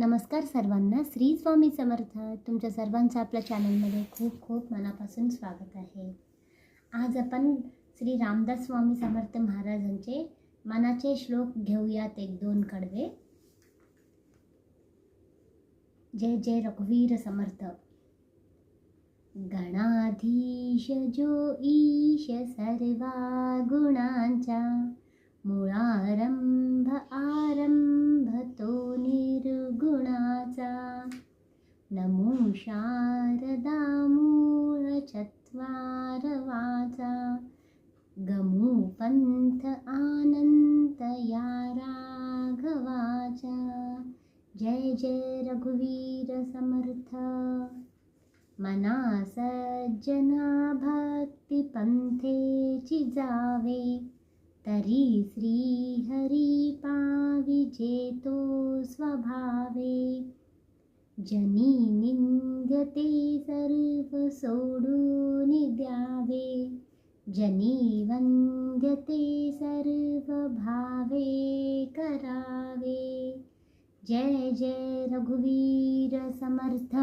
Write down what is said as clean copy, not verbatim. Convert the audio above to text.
नमस्कार सर्वांना. श्री स्वामी समर्थ. तुमच्या सर्वांचं आपल्या चॅनलमध्ये खूप खूप मनापासून स्वागत आहे. आज आपण श्री रामदास स्वामी समर्थ महाराजांचे मनाचे श्लोक घेऊयात, एक दोन कडवे. जय जय रघुवीर समर्थ. गणाधीश जो ईश सर्वा गुणांचा, मूळारंभ आरंभ तो निर्गुणाचा. नमो शारदा मूळ चत्वारवाचा, गमू पंथ आनंद या राघवाचा. जय जय रघुवीर समर्थ. मना सज्जना भक्ती पंथेची जावे, तरी श्री हरी पाविजे तो स्वभावे. जनी निंद्यते सर्व सोडून द्यावे, जनी वंद्यते सर्व भावे करावे. जय जय रघुवीर समर्थ.